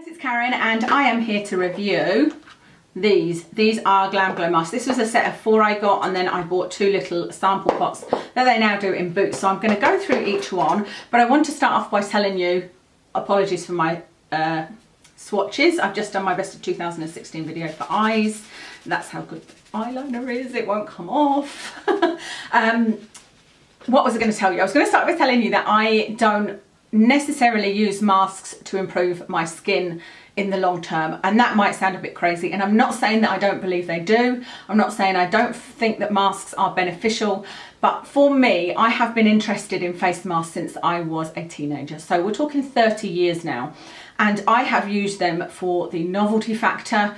It's Karen and I am here to review these. These are Glamglow masks. This was a set of 4 I got, and then I bought 2 little sample pots that they now do in Boots. So I'm going to go through each one, but I want to start off by telling you, apologies for my swatches. I've just done my best of 2016 video for eyes. That's how good eyeliner is, it won't come off. What was I going to tell you? I was going to start by telling you that I don't necessarily use masks to improve my skin in the long term, and that might sound a bit crazy, and I'm not saying that I don't believe they do. I'm not saying I don't think that masks are beneficial, but for me, I have been interested in face masks since I was a teenager, so we're talking 30 years now, and I have used them for the novelty factor,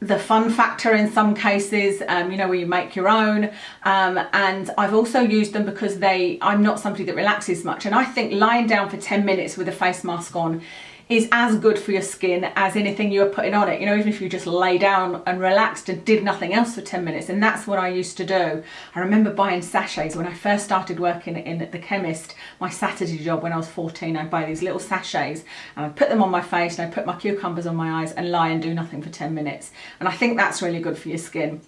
the fun factor in some cases, you know, where you make your own, and I've also used them because I'm not somebody that relaxes much, and I think lying down for 10 minutes with a face mask on is as good for your skin as anything you're putting on it. You know, even if you just lay down and relaxed and did nothing else for 10 minutes, and that's what I used to do. I remember buying sachets when I first started working in the chemist, my Saturday job when I was 14, I'd buy these little sachets and I'd put them on my face and I'd put my cucumbers on my eyes and lie and do nothing for 10 minutes. And I think that's really good for your skin.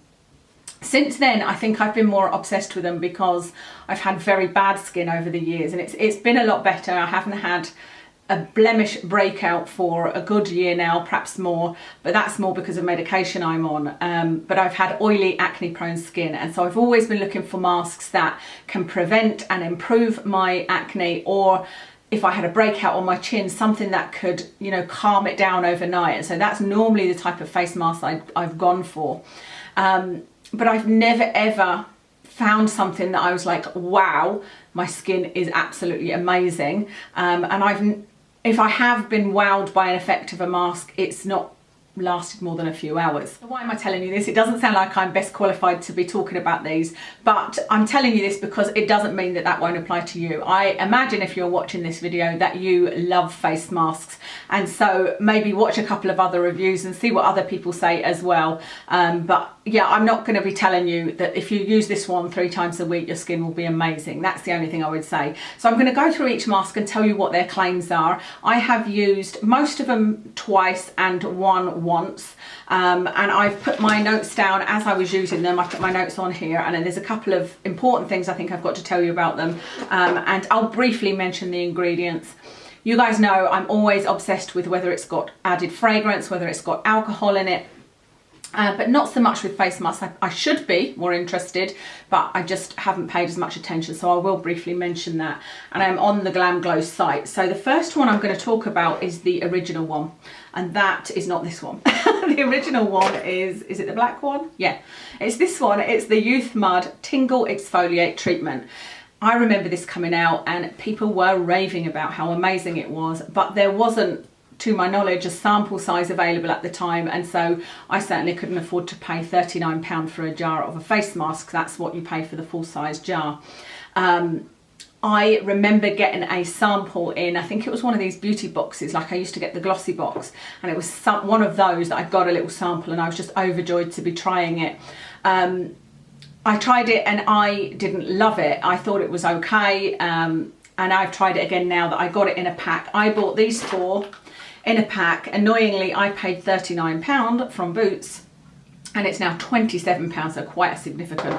Since then, I think I've been more obsessed with them because I've had very bad skin over the years, and it's been a lot better. I haven't had a blemish breakout for a good year now, perhaps more, but that's more because of medication I'm on. But I've had oily, acne prone skin, and so I've always been looking for masks that can prevent and improve my acne, or if I had a breakout on my chin, something that could, you know, calm it down overnight. And so that's normally the type of face mask I've gone for. But I've never ever found something that I was like, wow, my skin is absolutely amazing. And if I have been wowed by an effect of a mask, it's not lasted more than a few hours. So why am I telling you this? It doesn't sound like I'm best qualified to be talking about these, but I'm telling you this because it doesn't mean that that won't apply to you. I imagine if you're watching this video that you love face masks, and so maybe watch a couple of other reviews and see what other people say as well. But yeah, I'm not going to be telling you that if you use this one 3 times a week, your skin will be amazing. That's the only thing I would say. So I'm going to go through each mask and tell you what their claims are. I have used most of them twice and one once, and I've put my notes down as I was using them. I put my notes on here, and then there's a couple of important things I think I've got to tell you about them, and I'll briefly mention the ingredients. You guys know I'm always obsessed with whether it's got added fragrance, whether it's got alcohol in it, but not so much with face masks. I should be more interested, but I just haven't paid as much attention, so I will briefly mention that. And I'm on the Glamglow site. So the first one I'm going to talk about is the original one, and that is not this one. The original one is it the black one? Yeah, it's this one. It's the Youthmud Tingle Exfoliate Treatment. I remember this coming out and people were raving about how amazing it was, but there wasn't, to my knowledge, a sample size available at the time, and so I certainly couldn't afford to pay £39 for a jar of a face mask. That's what you pay for the full size jar. I remember getting a sample in, I think it was one of these beauty boxes, like I used to get the glossy box, and it was one of those that I got a little sample, and I was just overjoyed to be trying it. I tried it and I didn't love it. I thought it was okay, and I've tried it again now that I got it in a pack. I bought these 4 in a pack. Annoyingly, I paid £39 from Boots, and it's now £27, so quite a significant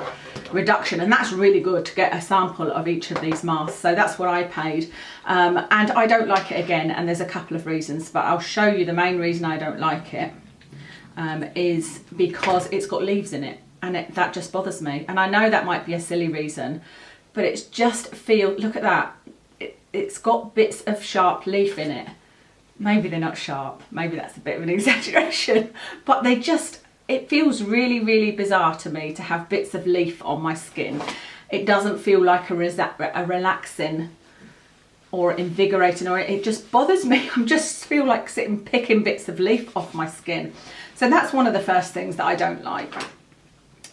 reduction, and that's really good to get a sample of each of these masks. So that's what I paid, and I don't like it again, and there's a couple of reasons, but I'll show you the main reason I don't like it, is because it's got leaves in it, and that just bothers me. And I know that might be a silly reason, but it's just look at that, it's got bits of sharp leaf in it. Maybe they're not sharp, maybe that's a bit of an exaggeration, but it feels really, really bizarre to me to have bits of leaf on my skin. It doesn't feel like a relaxing or invigorating, or it just bothers me. I just feel like picking bits of leaf off my skin. So that's one of the first things that I don't like.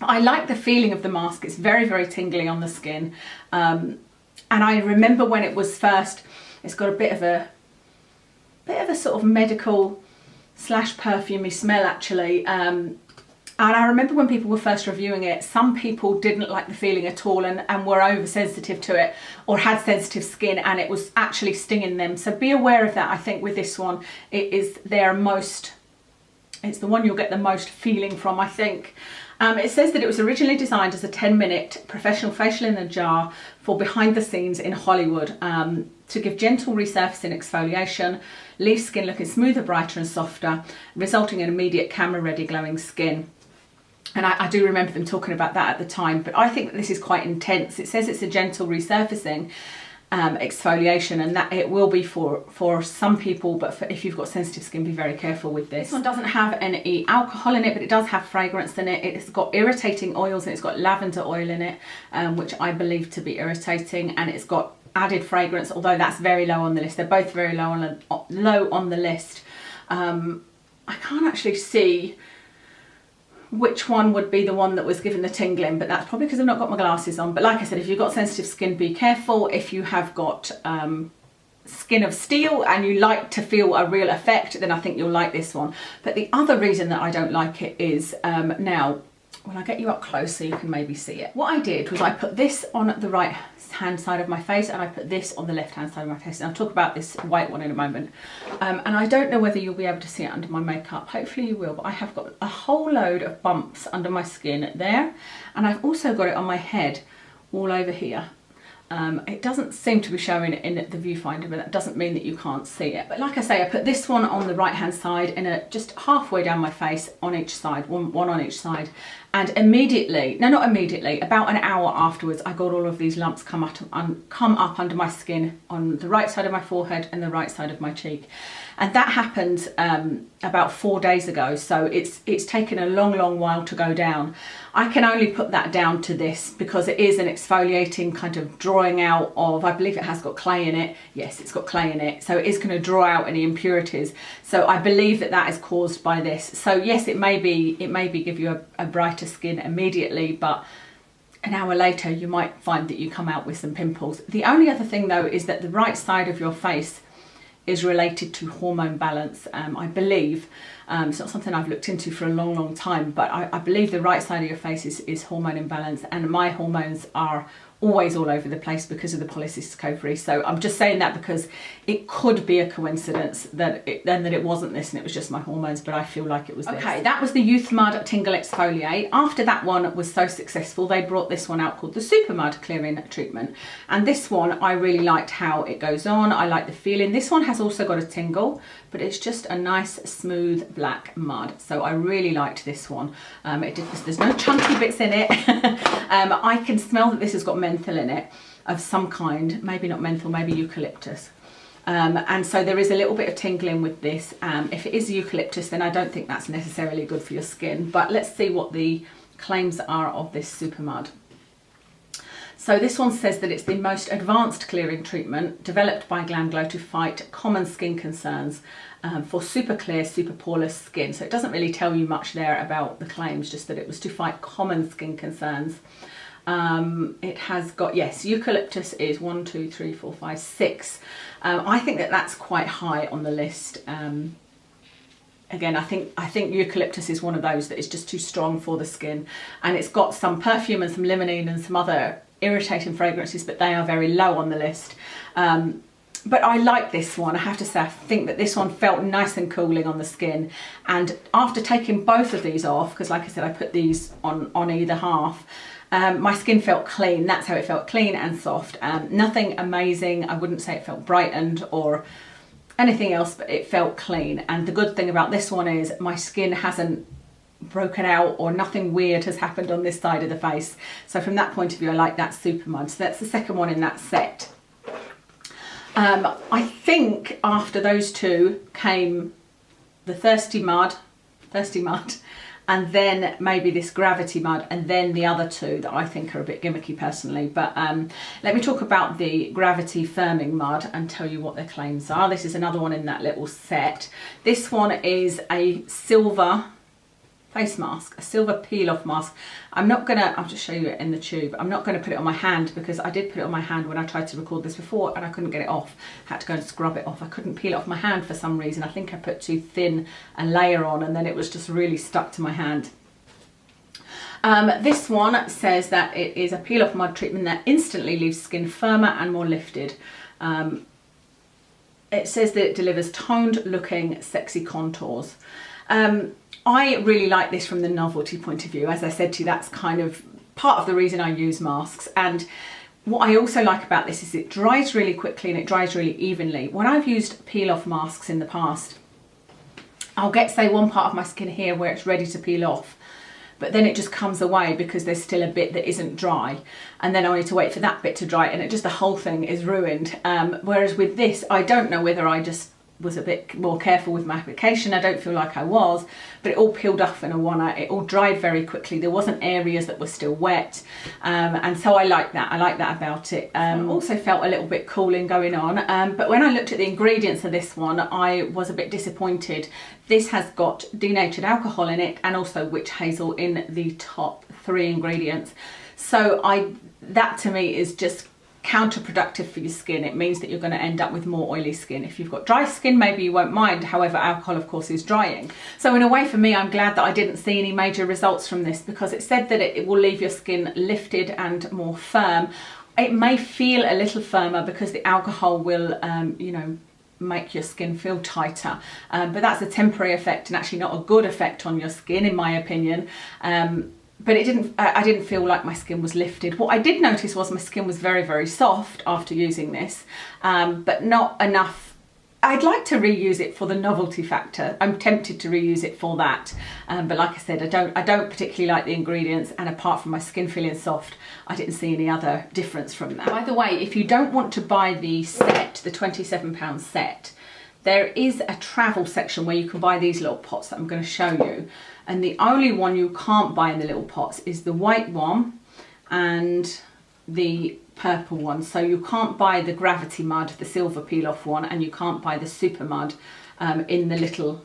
I like the feeling of the mask. It's very, very tingly on the skin. And I remember when it was first, it's got a bit of a sort of medical / perfumey smell actually, and And I remember when people were first reviewing it, some people didn't like the feeling at all and were oversensitive to it or had sensitive skin and it was actually stinging them. So be aware of that. I think with this one, it's the one you'll get the most feeling from, I think. It says that it was originally designed as a 10-minute professional facial in a jar for behind the scenes in Hollywood to give gentle resurfacing exfoliation, leave skin looking smoother, brighter and softer, resulting in immediate camera-ready glowing skin. And I do remember them talking about that at the time, but I think that this is quite intense. It says it's a gentle resurfacing exfoliation, and that it will be for some people, but if you've got sensitive skin, be very careful with this. This one doesn't have any alcohol in it, but it does have fragrance in it. It's got irritating oils and it's got lavender oil in it, which I believe to be irritating, and it's got added fragrance, although that's very low on the list. They're both very low on the list. I can't actually see which one would be the one that was given the tingling, but that's probably because I've not got my glasses on. But like I said, if you've got sensitive skin, be careful. If you have got skin of steel and you like to feel a real effect, then I think you'll like this one. But the other reason that I don't like it is, now, when I get you up close so you can maybe see it. What I did was I put this on the right hand side of my face and I put this on the left hand side of my face, and I'll talk about this white one in a moment. And I don't know whether you'll be able to see it under my makeup, hopefully you will, but I have got a whole load of bumps under my skin there, and I've also got it on my head all over here. It doesn't seem to be showing in the viewfinder, but that doesn't mean that you can't see it. But like I say, I put this one on the right hand side and just halfway down my face on each side, one on each side. And immediately, no, not immediately, about an hour afterwards, I got all of these lumps come up under my skin on the right side of my forehead and the right side of my cheek. And that happened about 4 days ago, so it's taken a long while to go down. I can only put that down to this because it is an exfoliating kind of drawing out of, I believe it has got clay in it. Yes, it's got clay in it, so it is going to draw out any impurities. So I believe that that is caused by this. So yes, it may be give you a brighter skin immediately, but an hour later you might find that you come out with some pimples. The only other thing though is that the right side of your face is related to hormone balance, I believe. It's not something I've looked into for a long time, but I believe the right side of your face is hormone imbalance, and my hormones are always all over the place because of the polycystic ovary. So I'm just saying that because it could be a coincidence that it wasn't this and it was just my hormones, but I feel like it was this. Okay, that was the Youthmud Tingle Exfoliate. After that one was so successful, they brought this one out called the Supermud Clearing Treatment. And this one, I really liked how it goes on. I like the feeling. This one has also got a tingle, but it's just a nice smooth black mud. So I really liked this one. There's no chunky bits in it. I can smell that this has got menthol in it of some kind, maybe not menthol, maybe eucalyptus. And so there is a little bit of tingling with this. If it is eucalyptus, then I don't think that's necessarily good for your skin. But let's see what the claims are of this Supermud. So this one says that it's the most advanced clearing treatment developed by Glamglow to fight common skin concerns for super clear, super poreless skin. So it doesn't really tell you much there about the claims, just that it was to fight common skin concerns. It has got, yes, eucalyptus is 1, 2, 3, 4, 5, 6. I think that that's quite high on the list. Again, I think eucalyptus is one of those that is just too strong for the skin, and it's got some perfume and some limonene and some other irritating fragrances, but they are very low on the list. But I like this one, I have to say. I think that this one felt nice and cooling on the skin, and after taking both of these off, because like I said, I put these on either half, my skin felt clean. That's how it felt, clean and soft. Nothing amazing. I wouldn't say it felt brightened or anything else, but it felt clean. And the good thing about this one is my skin hasn't broken out or nothing weird has happened on this side of the face. So from that point of view, I like that Supermud. So that's the second one in that set. I think after those two came the Thirstymud, and then maybe this Gravitymud, and then the other two that I think are a bit gimmicky personally. But let me talk about the Gravity Firming Mud and tell you what their claims are. This is another one in that little set. This one is a silver face mask, a silver peel-off mask. I'll just show you it in the tube. I'm not going to put it on my hand because I did put it on my hand when I tried to record this before and I couldn't get it off. I had to go and scrub it off. I couldn't peel it off my hand for some reason. I think I put too thin a layer on and then it was just really stuck to my hand. This one says that it is a peel off mud treatment that instantly leaves skin firmer and more lifted. It says that it delivers toned looking sexy contours. I really like this from the novelty point of view. As I said to you, that's kind of part of the reason I use masks. And what I also like about this is it dries really quickly and it dries really evenly. When I've used peel off masks in the past, I'll get, say, one part of my skin here where it's ready to peel off, but then it just comes away because there's still a bit that isn't dry, and then I need to wait for that bit to dry, and the whole thing is ruined. Whereas with this, I don't know whether I just was a bit more careful with my application. I don't feel like I was, but it all peeled off in a one. It all dried very quickly. There wasn't areas that were still wet, and so I like that. I like that about it. Also felt a little bit cooling going on, but when I looked at the ingredients of this one, I was a bit disappointed. This has got denatured alcohol in it and also witch hazel in the top 3 ingredients. So that to me is just counterproductive for your skin. It means that you're going to end up with more oily skin. If you've got dry skin, maybe you won't mind. However, alcohol of course is drying. So in a way, for me, I'm glad that I didn't see any major results from this, because it said that it will leave your skin lifted and more firm. It may feel a little firmer because the alcohol will you know, make your skin feel tighter, but that's a temporary effect and actually not a good effect on your skin, in my opinion. But it didn't. I didn't feel like my skin was lifted. What I did notice was my skin was very, very soft after using this, but not enough. I'd like to reuse it for the novelty factor. I'm tempted to reuse it for that, but like I said, I don't particularly like the ingredients, and apart from my skin feeling soft, I didn't see any other difference from that. By the way, if you don't want to buy the set, the £27 set, there is a travel section where you can buy these little pots that I'm going to show you. And the only one you can't buy in the little pots is the white one and the purple one. So you can't buy the Gravitymud, the silver peel off one, and you can't buy the Supermud in the little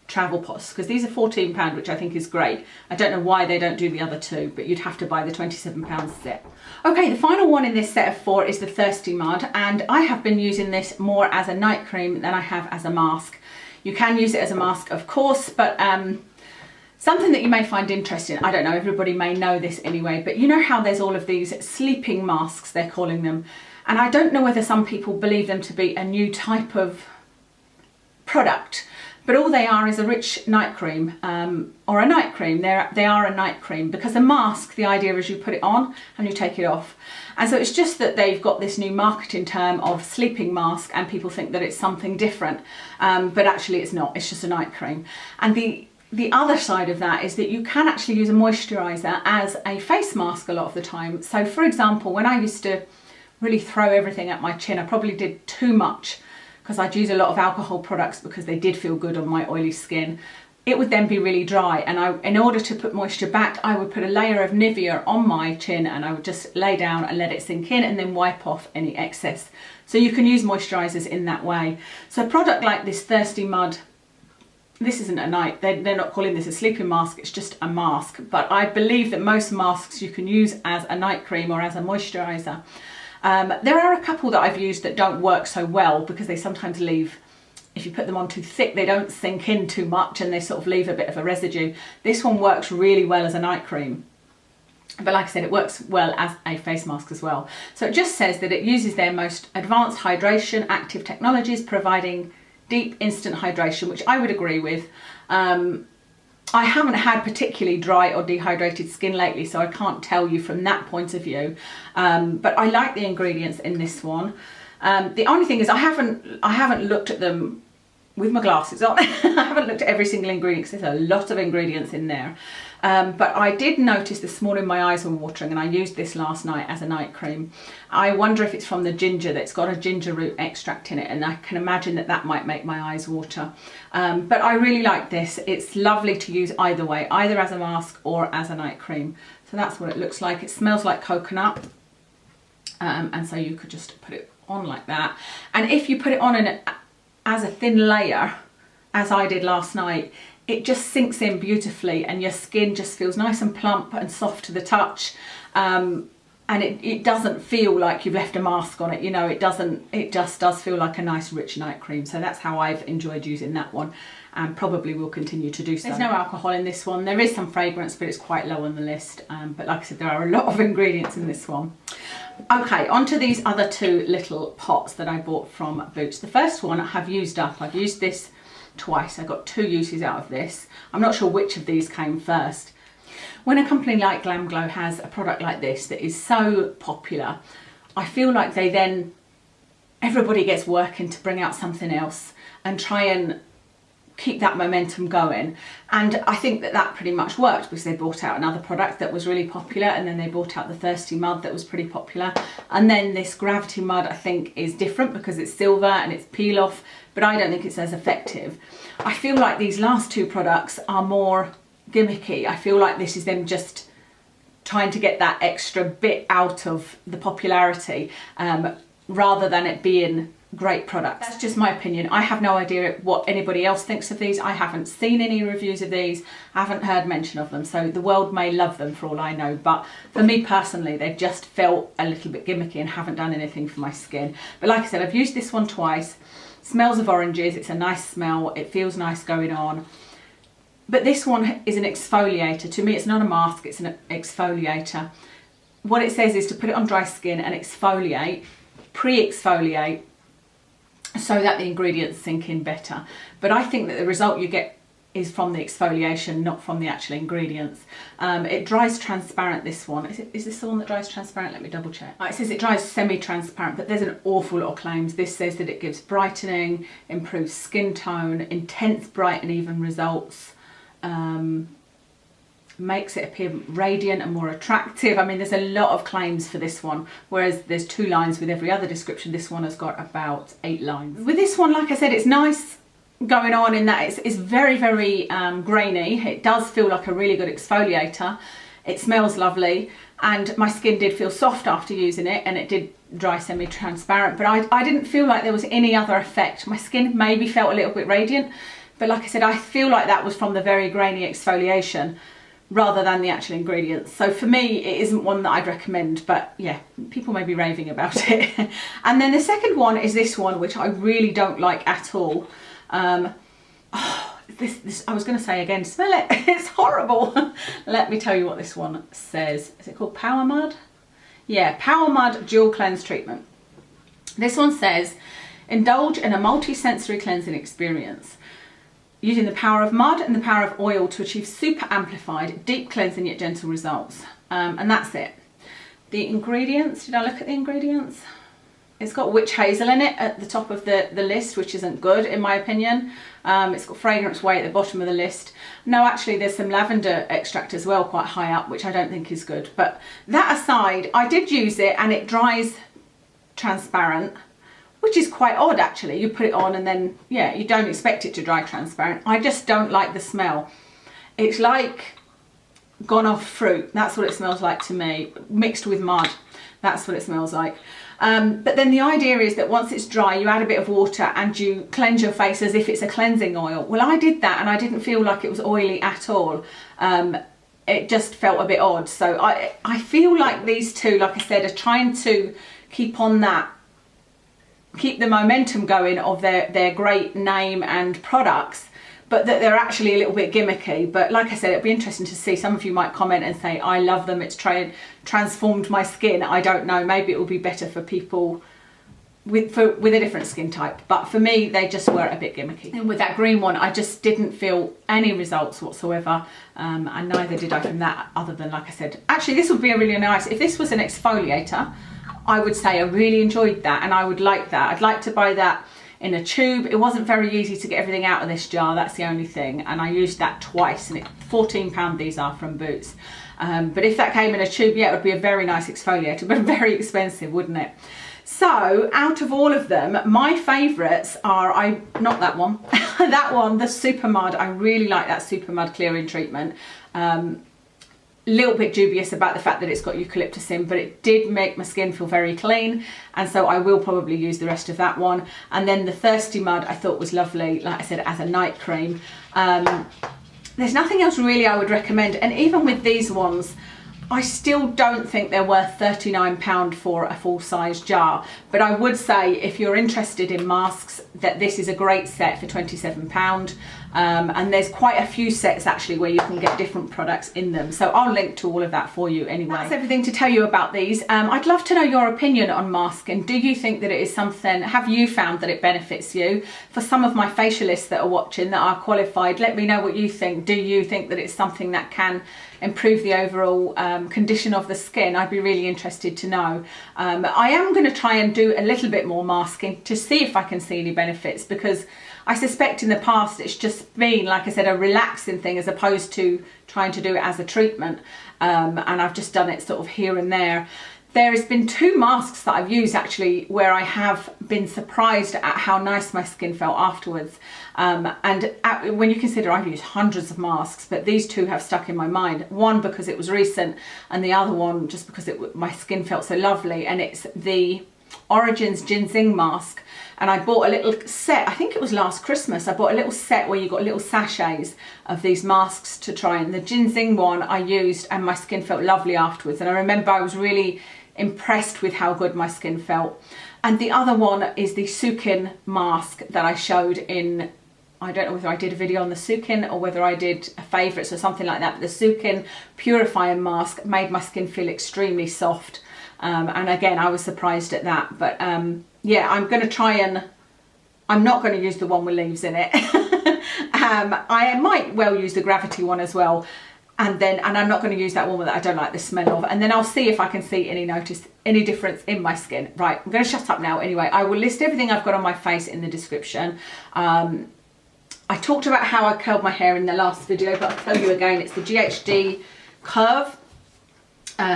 travel pots, because these are £14, which I think is great. I don't know why they don't do the other 2, but you'd have to buy the £27 set. Okay, the final one in this set of 4 is the Thirstymud, and I have been using this more as a night cream than I have as a mask. You can use it as a mask, of course, but something that you may find interesting, I don't know, everybody may know this anyway, but you know how there's all of these sleeping masks, they're calling them, and I don't know whether some people believe them to be a new type of product, but all they are is a rich night cream, or a night cream. They are a night cream, because a mask, the idea is you put it on and you take it off. And so it's just that they've got this new marketing term of sleeping mask, and people think that it's something different, but actually it's not, it's just a night cream. And the other side of that is that you can actually use a moisturiser as a face mask a lot of the time. So for example, when I used to really throw everything at my chin, I probably did too much, because I'd use a lot of alcohol products because they did feel good on my oily skin. It would then be really dry, and in order to put moisture back, I would put a layer of Nivea on my chin, and I would just lay down and let it sink in and then wipe off any excess. So you can use moisturisers in that way. So a product like this Thirstymud, this isn't a night, they're not calling this a sleeping mask, it's just a mask. But I believe that most masks you can use as a night cream or as a moisturiser. There are a couple that I've used that don't work so well, because they sometimes leave, if you put them on too thick, they don't sink in too much and they sort of leave a bit of a residue. This one works really well as a night cream, but like I said, it works well as a face mask as well. So it just says that it uses their most advanced hydration active technologies, providing deep instant hydration, which I would agree with. I haven't had particularly dry or dehydrated skin lately, so I can't tell you from that point of view, but I like the ingredients in this one. The only thing is I haven't looked at them with my glasses on. I haven't looked at every single ingredient, because there's a lot of ingredients in there. But I did notice this morning my eyes were watering, and I used this last night as a night cream. I wonder if it's from the ginger, that's got a ginger root extract in it, and I can imagine that that might make my eyes water. But I really like this. It's lovely to use either way, either as a mask or as a night cream. So that's what it looks like. It smells like coconut, and so you could just put it on like that. And if you put it on as a thin layer, as I did last night, it just sinks in beautifully and your skin just feels nice and plump and soft to the touch. and it doesn't feel like you've left a mask on it, you know, it just does feel like a nice rich night cream. So that's how I've enjoyed using that one, and probably will continue to do so. There's no alcohol in this one. There is some fragrance, but it's quite low on the list. But like I said, there are a lot of ingredients in this one. Okay, onto these other two little pots that I bought from Boots. The first one I have used up. I've used this twice. I got 2 uses out of this. I'm not sure which of these came first. When a company like Glamglow has a product like this that is so popular, I feel like everybody gets working to bring out something else and try and keep that momentum going. And I think that pretty much worked, because they brought out another product that was really popular, and then they brought out the Thirstymud that was pretty popular. And then this Gravitymud, I think, is different because it's silver and it's peel off, but I don't think it's as effective. I feel like these last 2 products are more gimmicky. I feel like this is them just trying to get that extra bit out of the popularity, rather than it being great products. That's just my opinion. I have no idea what anybody else thinks of these. I haven't seen any reviews of these. I haven't heard mention of them, so the world may love them for all I know, but for me personally, they've just felt a little bit gimmicky and haven't done anything for my skin. But like I said, I've used this one twice. Smells of oranges. It's a nice smell. It feels nice going on. But this one is an exfoliator. To me, it's not a mask, it's an exfoliator. What it says is to put it on dry skin and exfoliate, pre-exfoliate, so that the ingredients sink in better. But I think that the result you get is from the exfoliation, not from the actual ingredients. It dries transparent, this one. Is this the one that dries transparent? Let me double check. It says it dries semi-transparent, but there's an awful lot of claims. This says that it gives brightening, improves skin tone, intense bright and even results, makes it appear radiant and more attractive. I mean, there's a lot of claims for this one, whereas there's 2 lines with every other description. This one has got about 8 lines. With this one, like I said, it's nice going on in that it's very, very grainy. It does feel like a really good exfoliator. It smells lovely, and my skin did feel soft after using it, and it did dry semi-transparent, but I didn't feel like there was any other effect. My skin maybe felt a little bit radiant, but like I said, I feel like that was from the very grainy exfoliation rather than the actual ingredients. So for me, it isn't one that I'd recommend, but yeah, people may be raving about it. And then the second one is this one, which I really don't like at all. This I was going to say again, smell it, it's horrible. Let me tell you what this one says. Is it called Powermud? Yeah, Powermud Dual Cleanse Treatment. This one says, indulge in a multi-sensory cleansing experience, using the power of mud and the power of oil to achieve super amplified, deep cleansing yet gentle results. And that's it. The ingredients, did I look at the ingredients? It's got witch hazel in it at the top of the list, which isn't good in my opinion. It's got fragrance way at the bottom of the list. No, actually there's some lavender extract as well quite high up, which I don't think is good. But that aside, I did use it and it dries transparent, which is quite odd actually. You put it on and then, yeah, you don't expect it to dry transparent. I just don't like the smell. It's like gone off fruit. That's what it smells like to me, mixed with mud. That's what it smells like. But then the idea is that once it's dry, you add a bit of water and you cleanse your face as if it's a cleansing oil. Well, I did that and I didn't feel like it was oily at all. It just felt a bit odd. So I feel like these two, like I said, are trying to keep on that, keep the momentum going of their great name and products, but that they're actually a little bit gimmicky. But like I said, it'd be interesting to see. Some of you might comment and say, I love them, it's transformed my skin. I don't know, maybe it will be better for people with a different skin type. But for me, they just were a bit gimmicky. And with that green one, I just didn't feel any results whatsoever. And neither did I from that, other than, like I said, actually this would be a really nice, if this was an exfoliator, I would say I really enjoyed that and I would like that. I'd like to buy that in a tube. It wasn't very easy to get everything out of this jar, that's the only thing, and I used that twice, and it's £14 these are from Boots. But if that came in a tube, yeah, it would be a very nice exfoliator, but very expensive, wouldn't it? So out of all of them, my favourites are, not that one, that one, the Supermud. I really like that Supermud clearing treatment. Little bit dubious about the fact that it's got eucalyptus in, but it did make my skin feel very clean, and so I will probably use the rest of that one. And then the Thirstymud I thought was lovely, like I said, as a night cream. There's nothing else really I would recommend, and even with these ones, I still don't think they're worth £39 for a full-size jar, but I would say if you're interested in masks that this is a great set for £27. And there's quite a few sets actually where you can get different products in them, so I'll link to all of that for you anyway. That's everything to tell you about these. I'd love to know your opinion on masking. Do you think that it is something, have you found that it benefits you? For some of my facialists that are watching that are qualified, let me know what you think. Do you think that it's something that can improve the overall condition of the skin? I'd be really interested to know. I am going to try and do a little bit more masking to see if I can see any benefits, because I suspect in the past it's just been, like I said, a relaxing thing as opposed to trying to do it as a treatment, and I've just done it sort of here and there. There has been 2 masks that I've used actually where I have been surprised at how nice my skin felt afterwards. When you consider I've used hundreds of masks, but these 2 have stuck in my mind. One because it was recent, and the other one just because my skin felt so lovely, and it's the Origins Ginseng mask. And I bought a little set, I think it was last Christmas, I bought a little set where you got little sachets of these masks to try, and the ginseng one I used and my skin felt lovely afterwards, and I remember I was really impressed with how good my skin felt. And the other one is the Sukin mask that I showed in, I don't know whether I did a video on the Sukin or whether I did a favourites or something like that, but the Sukin purifying mask made my skin feel extremely soft. And again, I was surprised at that, but yeah, I'm going to try and, I'm not going to use the one with leaves in it. I might well use the Gravity one as well, and I'm not going to use that one that I don't like the smell of, and then I'll see if I can see any difference in my skin. Right, I'm going to shut up now. Anyway, I will list everything I've got on my face in the description. I talked about how I curled my hair in the last video, but I'll tell you again, it's the GHD Curve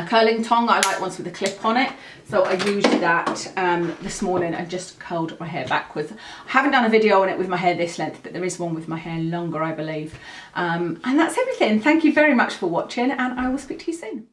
curling tong. I like ones with a clip on it, so I used that this morning and just curled my hair backwards. I haven't done a video on it with my hair this length, but there is one with my hair longer, I believe. And that's everything. Thank you very much for watching, and I will speak to you soon.